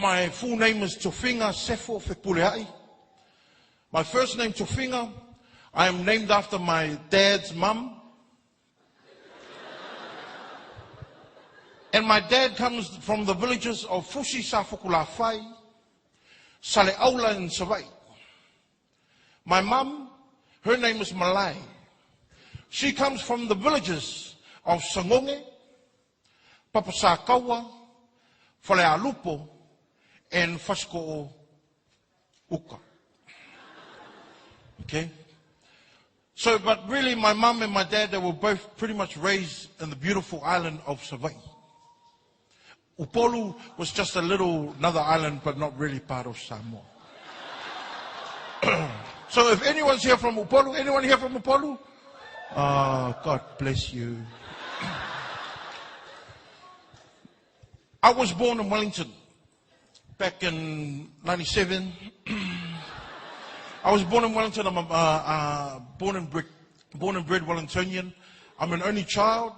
My full name is Tofiga Sefo Fepuleai. My first name, Tofiga. I am named after my dad's mum. And my dad comes from the villages of Fusi Safukulafai, Saleaula and Savai. My mum, her name is Malai. She comes from the villages of Sangonge, Papasakawa, Falealupo, and Fasko Uka. Okay? So, but really my mum and my dad, they were both pretty much raised in the beautiful island of Savai. Upolu was just another island, but not really part of Samoa. So if anyone's here from Upolu, anyone here from Upolu? God bless you. I was born in Wellington back in 97. I was born in Wellington. I'm born and bred Wellingtonian. I'm an only child,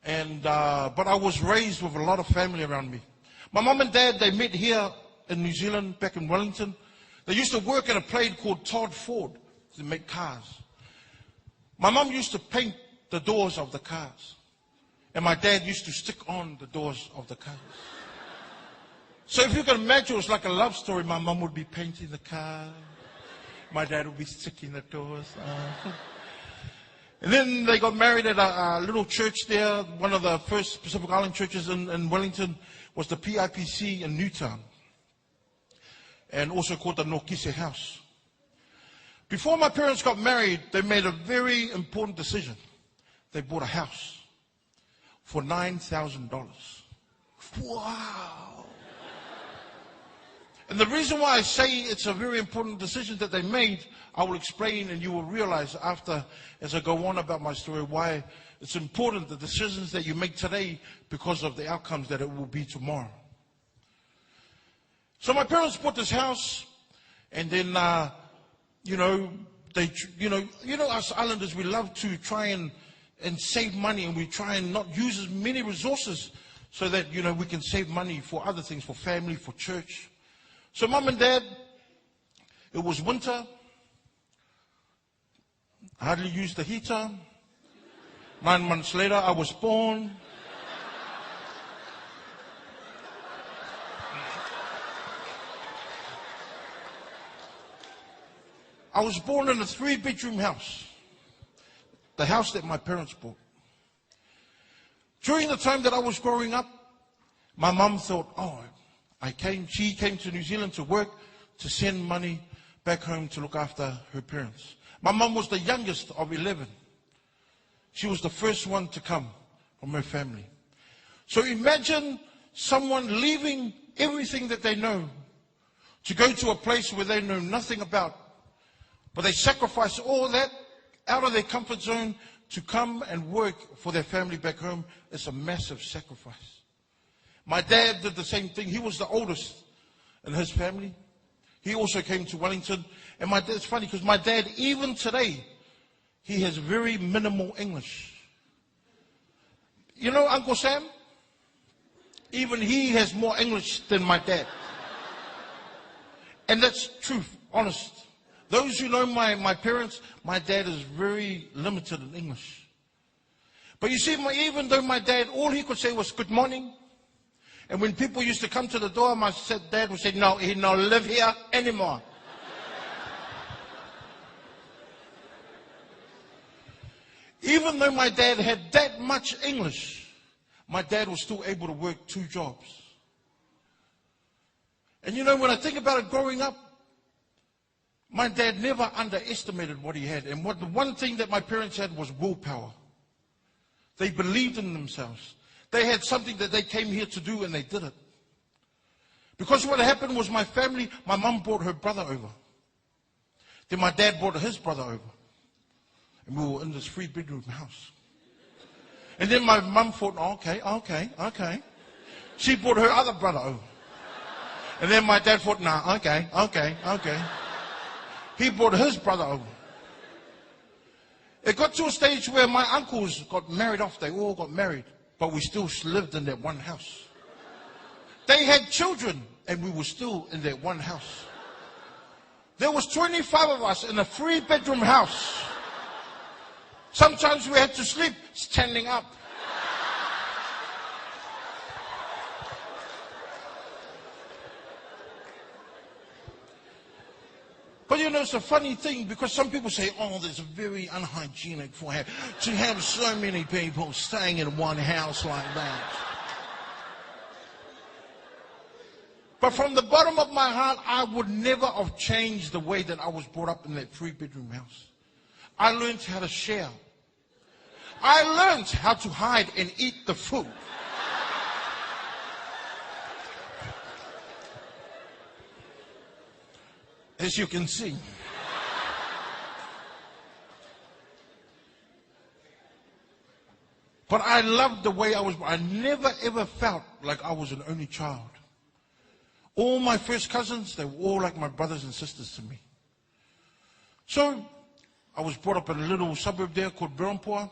but I was raised with a lot of family around me. My mum and dad, they met here in New Zealand, back in Wellington. They used to work at a place called Todd Ford to make cars. My mum used to paint the doors of the cars, and my dad used to stick on the doors of the cars. So if you can imagine, it was like a love story. My mum would be painting the car. My dad would be sticking the doors. And then they got married at a little church there. One of the first Pacific Island churches in Wellington was the PIPC in Newtown, and also called the Nokise House. Before my parents got married, they made a very important decision. They bought a house for $9,000. Wow. And the reason why I say it's a very important decision that they made, I will explain, and you will realize after, as I go on about my story, why it's important, the decisions that you make today, because of the outcomes that it will be tomorrow. So my parents bought this house, and then, us islanders, we love to try and save money, and we try and not use as many resources so that, we can save money for other things, for family, for church. So mum and dad, it was winter. I hardly used the heater. 9 months later, I was born. I was born in a 3-bedroom house, the house that my parents bought. During the time that I was growing up, my mum thought, she came to New Zealand to work, to send money back home to look after her parents. My mum was the youngest of 11. She was the first one to come from her family. So imagine someone leaving everything that they know to go to a place where they know nothing about, but they sacrifice all that out of their comfort zone to come and work for their family back home. It's a massive sacrifice. My dad did the same thing. He was the oldest in his family. He also came to Wellington. And it's funny because my dad, even today, he has very minimal English. You know Uncle Sam? Even he has more English than my dad. And that's truth, honest. Those who know my parents, my dad is very limited in English. But you see, even though my dad, all he could say was good morning. And when people used to come to the door, my dad would say, no, he don't live here anymore. Even though my dad had that much English, my dad was still able to work 2 jobs. And when I think about it growing up, my dad never underestimated what he had. And the one thing that my parents had was willpower. They believed in themselves. They had something that they came here to do, and they did it. Because what happened was my family, my mum brought her brother over. Then my dad brought his brother over. And we were in this 3-bedroom house. And then my mum thought, okay. She brought her other brother over. And then my dad thought, okay. He brought his brother over. It got to a stage where my uncles got married off. They all got married. But we still lived in that one house. They had children, and we were still in that one house. There was 25 of us in a 3-bedroom house. Sometimes we had to sleep standing up. But you know, it's a funny thing because some people say, oh, there's a very unhygienic to have so many people staying in one house like that. But from the bottom of my heart, I would never have changed the way that I was brought up in that 3-bedroom house. I learned how to share. I learned how to hide and eat the food. As you can see. But I loved the way I was. I never ever felt like I was an only child. All my first cousins, they were all like my brothers and sisters to me. So I was brought up in a little suburb there called Berempua.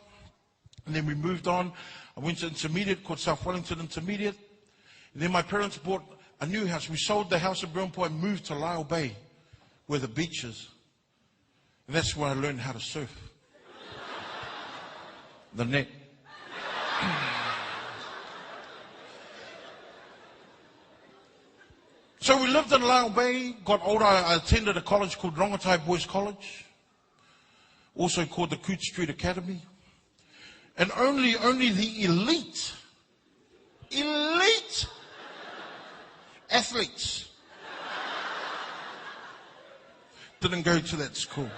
And then we moved on. I went to intermediate called South Wellington Intermediate. And then my parents bought a new house. We sold the house in Berempua and moved to Lyle Bay, where the beach is. And that's where I learned how to surf. The net. So we lived in Lyle Bay, got older. I attended a college called Rongotai Boys College, also called the Coot Street Academy. And only the elite athletes didn't go to that school.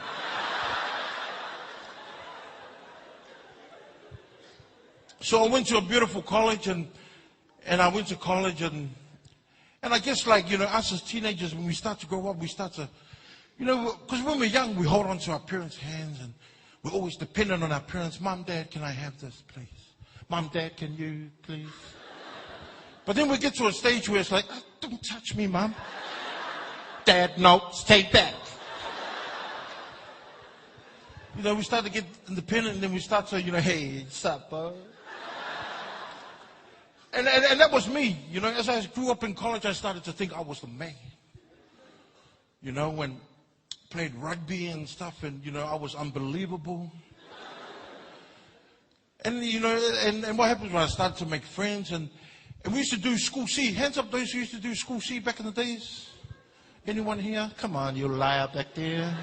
So I went to a beautiful college, and I went to college, and I guess, like, you know, us as teenagers, when we start to grow up, we start to, you know, because when we're young, we hold on to our parents' hands, and we're always dependent on our parents. Mom, Dad, can I have this, please? Mom, Dad, can you, please? But then we get to a stage where it's like, oh, don't touch me, Mom. Dad, no, stay back. You know, we start to get independent, and then we start to, you know, hey, what's up, bud? And that was me. You know, as I grew up in college, I started to think I was the man. You know, when played rugby and stuff, and, you know, I was unbelievable. And, you know, and what happens when I started to make friends, and we used to do school C. Hands up those who used to do school C back in the days. Anyone here? Come on, you liar back there.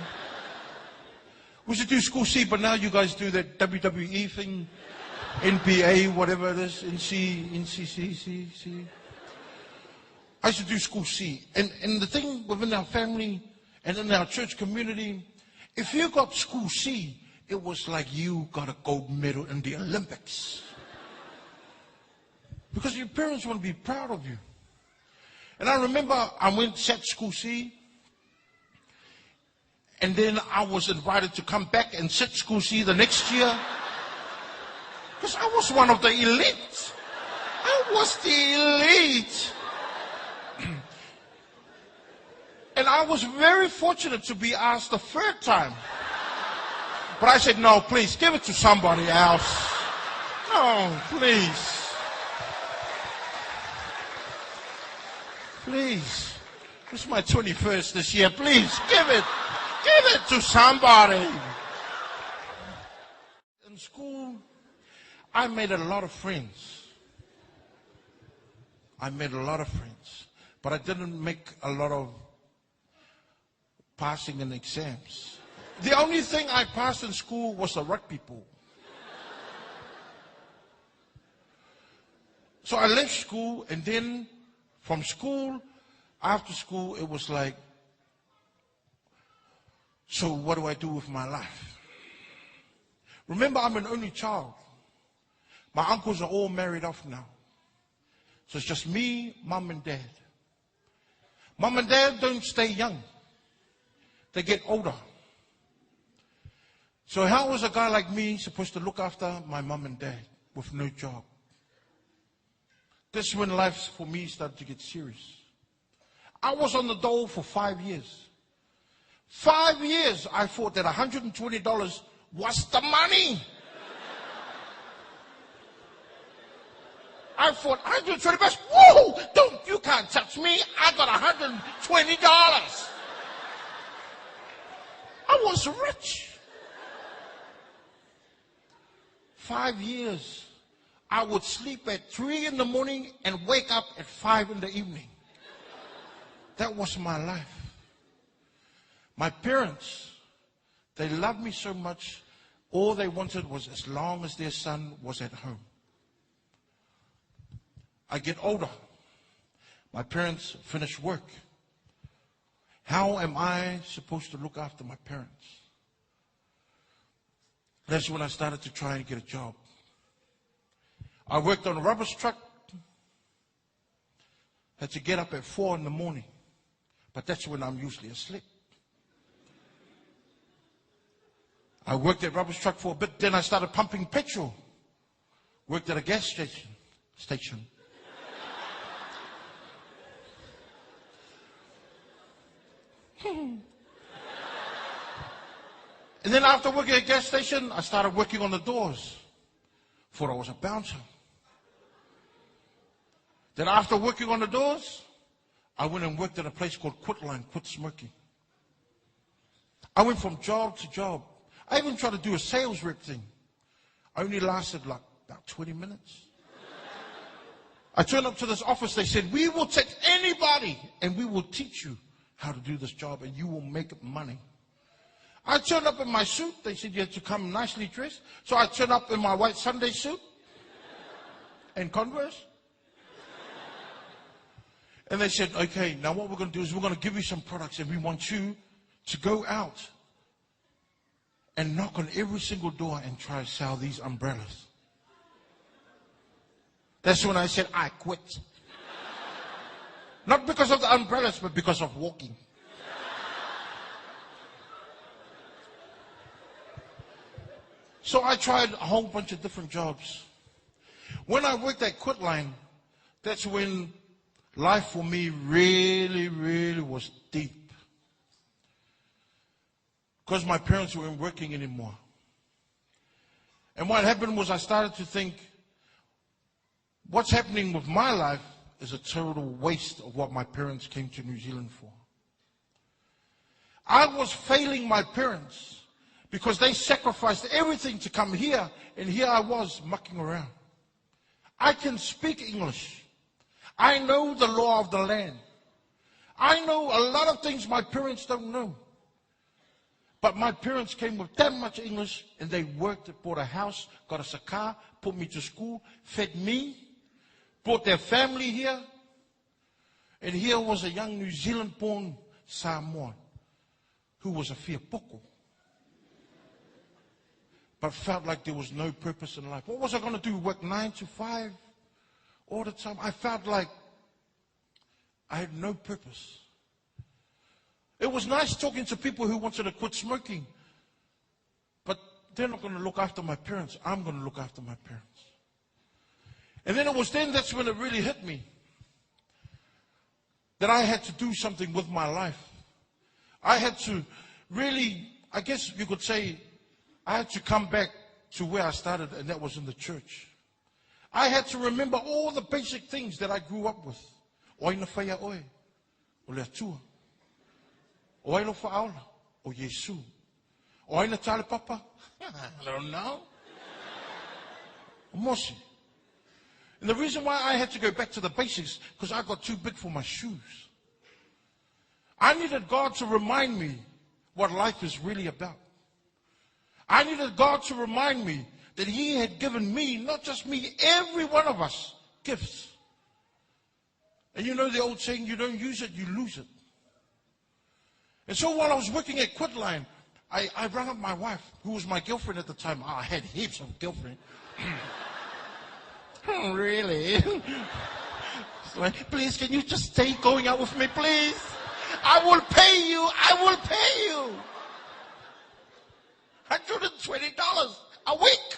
We used to do school C, but now you guys do that WWE thing. NPA, whatever it is, NCCC. I used to do school C. And the thing within our family and in our church community, if you got school C, it was like you got a gold medal in the Olympics. Because your parents want to be proud of you. And I remember I sat school C, and then I was invited to come back and sit school C the next year. Because I was one of the elite. I was the elite. And I was very fortunate to be asked the 3rd time. But I said, no, please, give it to somebody else. No, please. Please. This is my 21st this year. Please, give it to somebody. In school, I made a lot of friends. But I didn't make a lot of passing in exams. The only thing I passed in school was the rugby pool. So I left school, and then from school, after school, it was like, so what do I do with my life? Remember, I'm an only child. My uncles are all married off now. So it's just me, Mom, and Dad. Mom and Dad don't stay young. They get older. So how was a guy like me supposed to look after my mom and dad with no job? This is when life for me started to get serious. I was on the dole for 5 years. 5 years I thought that $120 was the money. I thought $120, whoa, you can't touch me. I got $120. I was rich. 5 years. I would sleep at 3 in the morning and wake up at 5 in the evening. That was my life. My parents, they loved me so much. All they wanted was as long as their son was at home. I get older. My parents finish work. How am I supposed to look after my parents? That's when I started to try and get a job. I worked on a rubbish truck. Had to get up at 4 in the morning. But that's when I'm usually asleep. I worked at rubbish truck for a bit. Then I started pumping petrol. Worked at a gas station. And then after working at a gas station, I started working on the doors. Thought I was a bouncer. Then after working on the doors, I went and worked at a place called Quit Line, Quit Smoking. I went from job to job. I even tried to do a sales rep thing. I only lasted like about 20 minutes. I turned up to this office. They said, we will take anybody and we will teach you how to do this job and you will make money. I turned up in my suit. They said you had to come nicely dressed. So I turned up in my white Sunday suit and Converse. And they said, okay, now what we're going to do is we're going to give you some products and we want you to go out and knock on every single door and try to sell these umbrellas. That's when I said, I quit. Not because of the umbrellas, but because of walking. So I tried a whole bunch of different jobs. When I worked at Quit Line, that's when life for me really, really was deep. Because my parents weren't working anymore. And what happened was I started to think, what's happening with my life is a total waste of what my parents came to New Zealand for. I was failing my parents because they sacrificed everything to come here, and here I was mucking around. I can speak English. I know the law of the land. I know a lot of things my parents don't know. But my parents came with that much English, and they worked, bought a house, got us a car, put me to school, fed me, brought their family here. And here was a young New Zealand-born Samoan who was a whiapoko, but felt like there was no purpose in life. What was I going to do? Work 9 to 5 all the time? I felt like I had no purpose. It was nice talking to people who wanted to quit smoking, but they're not going to look after my parents. I'm going to look after my parents. And then that's when it really hit me, that I had to do something with my life. I had to really, I guess you could say, I had to come back to where I started, and that was in the church. I had to remember all the basic things that I grew up with. Oina whaia oe, o le atua. Oina whaaola, o Yesu. Oina tale papa, I don't know. Mosi. And the reason why I had to go back to the basics, because I got too big for my shoes. I needed God to remind me what life is really about. I needed God to remind me that He had given me, not just me, every one of us, gifts. And you know the old saying, you don't use it, you lose it. And so while I was working at Quit Line, I rang up my wife, who was my girlfriend at the time. I had heaps of girlfriend. Oh, really? So, please, can you just stay going out with me, please? I will pay you. I will pay you. $120 a week.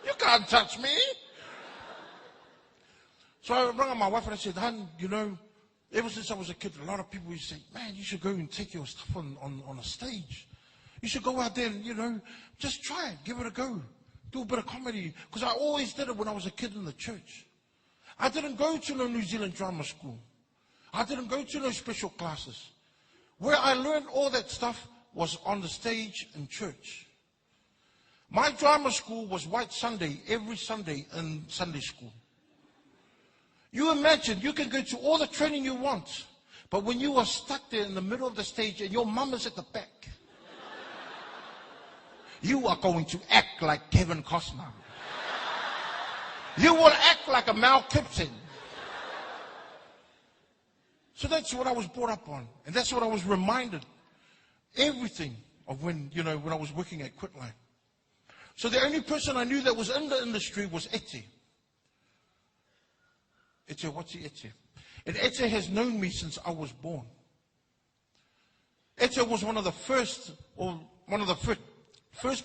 You can't touch me. So I rang up my wife and I said, hon, you know, ever since I was a kid, a lot of people used to say, man, you should go and take your stuff on a stage. You should go out there and, you know, just try it. Give it a go. Do a bit of comedy. Because I always did it when I was a kid in the church. I didn't go to no New Zealand drama school. I didn't go to no special classes. Where I learned all that stuff was on the stage in church. My drama school was White Sunday, every Sunday in Sunday school. You imagine, you can go to all the training you want, but when you are stuck there in the middle of the stage and your mum is at the back, you are going to act like Kevin Costner. You will act like a Mel Gibson. So that's what I was brought up on. And that's what I was reminded. Everything of when I was working at Quitline. So the only person I knew that was in the industry was Ete. Ete, what's the Ete? And Ete has known me since I was born. Ete was one of the first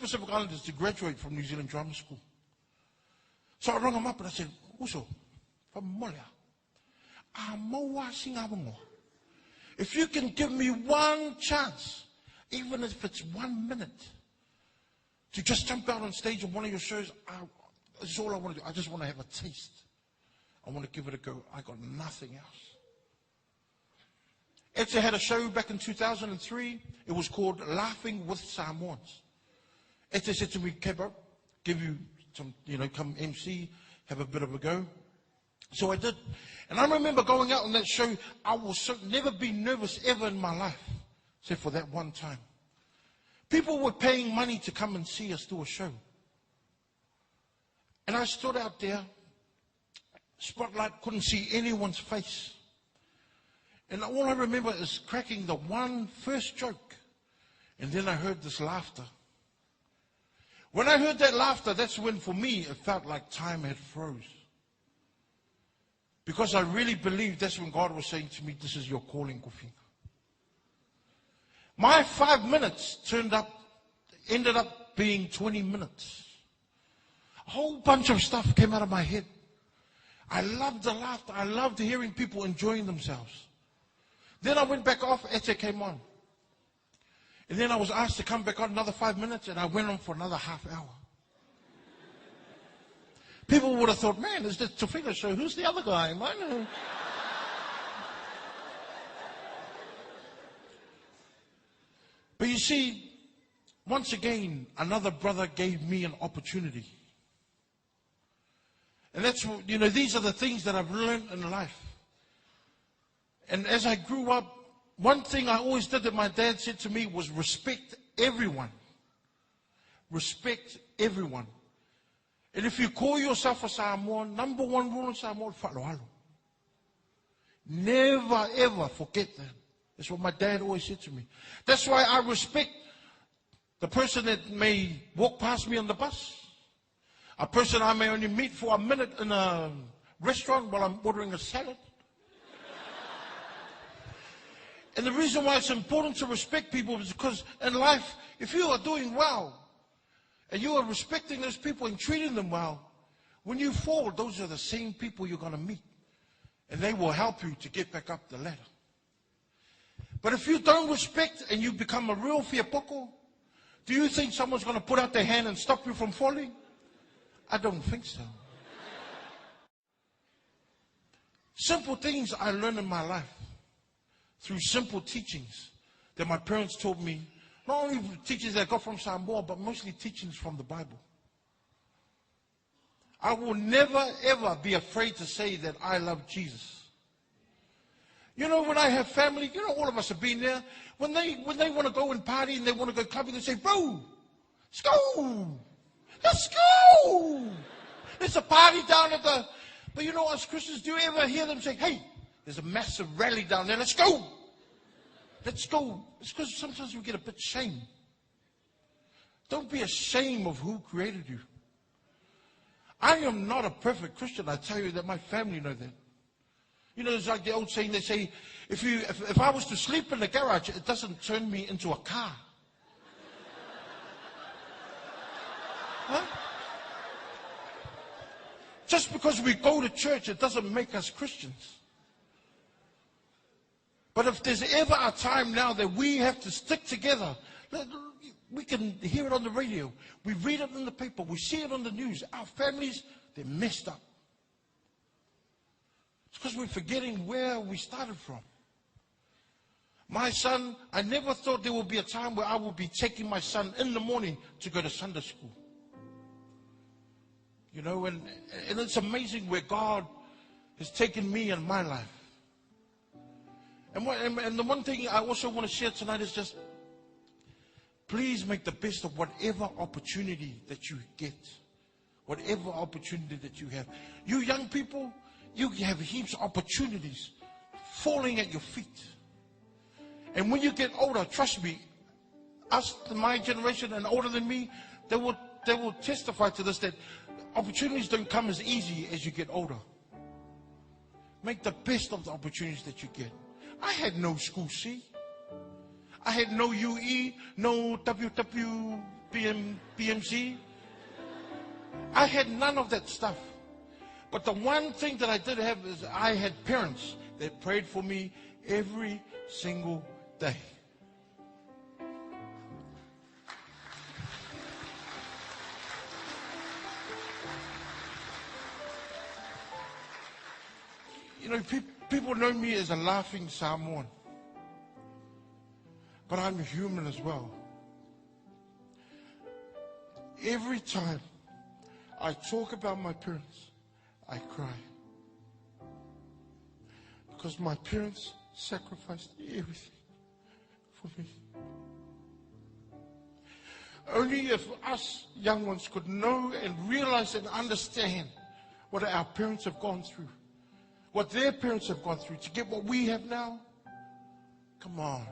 Pacific Islanders to graduate from New Zealand Drama School. So I rang him up and I said, Uso, from Molia, if you can give me one chance, even if it's 1 minute, to just jump out on stage on one of your shows, that's all I want to do. I just want to have a taste. I want to give it a go. I got nothing else. Ete had a show back in 2003. It was called Laughing with Samoans. Ete said to me, Kebo, give you some, come MC, have a bit of a go. So I did. And I remember going out on that show. I was never been nervous ever in my life, except for that one time. People were paying money to come and see us do a show. And I stood out there, spotlight, couldn't see anyone's face. And all I remember is cracking the first joke. And then I heard this laughter. When I heard that laughter, that's when, for me, it felt like time had froze. Because I really believed that's when God was saying to me, this is your calling, Tofiga. My 5 minutes ended up being 20 minutes. A whole bunch of stuff came out of my head. I loved the laughter. I loved hearing people enjoying themselves. Then I went back off, Ete came on. And then I was asked to come back on another 5 minutes, and I went on for another half hour. People would have thought, man, is this Tofiga show? Who's the other guy, man? But you see, once again, another brother gave me an opportunity. And that's, these are the things that I've learned in life. And as I grew up, one thing I always did that my dad said to me was respect everyone. Respect everyone. And if you call yourself a Samoan, number one rule in Samoa, whaloalo. Never ever forget that. That's what my dad always said to me. That's why I respect the person that may walk past me on the bus. A person I may only meet for a minute in a restaurant while I'm ordering a salad. And the reason why it's important to respect people is because in life, if you are doing well, and you are respecting those people and treating them well, when you fall, those are the same people you're going to meet. And they will help you to get back up the ladder. But if you don't respect and you become a real fiapoko, do you think someone's going to put out their hand and stop you from falling? I don't think so. Simple things I learned in my life through simple teachings that my parents taught me. Not only teachings that I got from Samoa, but mostly teachings from the Bible. I will never, ever be afraid to say that I love Jesus. When I have family, all of us have been there. When they want to go and party and they want to go clubbing, they say, bro, let's go. Let's go. There's a party down at the... But us Christians, do you ever hear them say, hey, there's a massive rally down there, let's go. Let's go. It's because sometimes we get a bit ashamed. Don't be ashamed of who created you. I am not a perfect Christian. I tell you that my family know that. It's like the old saying, they say, if I was to sleep in the garage, it doesn't turn me into a car. Huh? Just because we go to church, it doesn't make us Christians. But if there's ever a time now that we have to stick together, we can hear it on the radio. We read it in the paper. We see it on the news. Our families, they're messed up. It's because we're forgetting where we started from. My son, I never thought there would be a time where I would be taking my son in the morning to go to Sunday school. You know, and it's amazing where God has taken me in my life. And the one thing I also want to share tonight is just, please make the best of whatever opportunity that you get. Whatever opportunity that you have. You young people, you have heaps of opportunities falling at your feet. And when you get older, trust me, us, my generation and older than me, they will testify to this, that opportunities don't come as easy as you get older. Make the best of the opportunities that you get. I had no school C. I had no UE, no PMC. I had none of that stuff. But the one thing that I did have is I had parents that prayed for me every single day. You know, people know me as a laughing Samoan. But I'm a human as well. Every time I talk about my parents, I cry. Because my parents sacrificed everything for me. Only if us young ones could know and realize and understand what our parents have gone through, what their parents have gone through to get what we have now. Come on.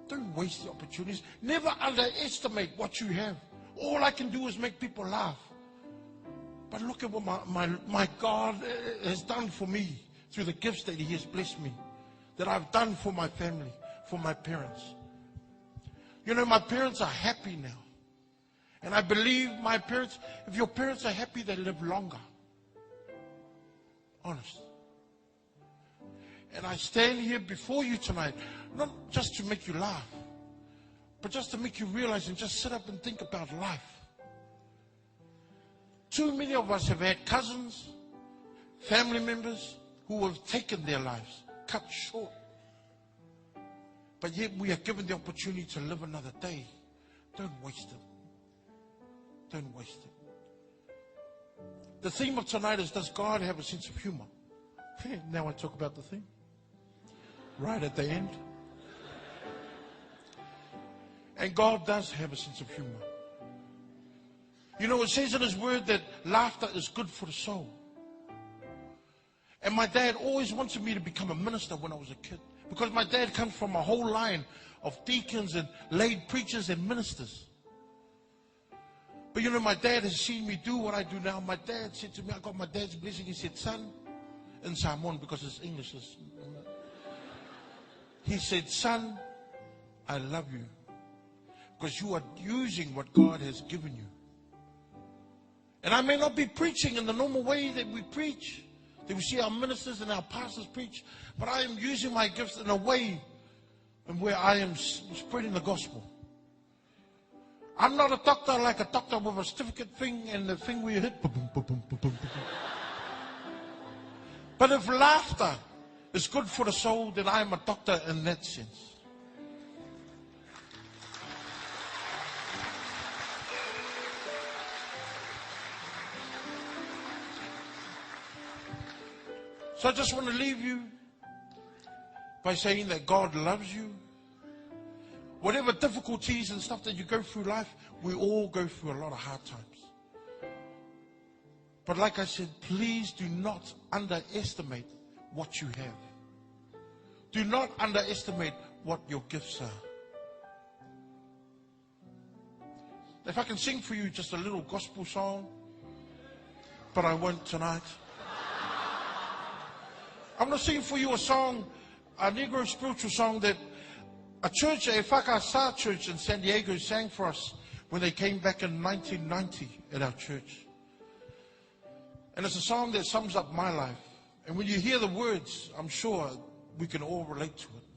Don't waste the opportunities. Never underestimate what you have. All I can do is make people laugh. But look at what my God has done for me through the gifts that He has blessed me, that I've done for my family, for my parents. You know, my parents are happy now. And I believe my parents, if your parents are happy, they live longer. Honest. And I stand here before you tonight, not just to make you laugh, but just to make you realize and just sit up and think about life. Too many of us have had cousins, family members who have taken their lives, cut short. But yet we are given the opportunity to live another day. Don't waste it. Don't waste it. The theme of tonight is, does God have a sense of humor? Now I talk about the theme. Right at the end. And God does have a sense of humor. You know, it says in His word that laughter is good for the soul. And my dad always wanted me to become a minister when I was a kid. Because my dad comes from a whole line of deacons and laid preachers and ministers. But you know, my dad has seen me do what I do now. My dad said to me, I got my dad's blessing. He said, son, in Samoan, because his English is... He said, son, I love you. Because you are using what God has given you. And I may not be preaching in the normal way that we preach, that we see our ministers and our pastors preach, but I am using my gifts in a way in where I am spreading the gospel. I'm not a doctor like a doctor with a certificate thing and the thing where you hit. But if laughter is good for the soul, then I am a doctor in that sense. So I just want to leave you by saying that God loves you. Whatever difficulties and stuff that you go through life, we all go through a lot of hard times. But like I said, please do not underestimate what you have. Do not underestimate what your gifts are. If I can sing for you just a little gospel song, but I won't tonight. I'm going to sing for you a song, a Negro spiritual song that a church, a Whakasa church in San Diego sang for us when they came back in 1990 at our church. And it's a song that sums up my life. And when you hear the words, I'm sure we can all relate to it.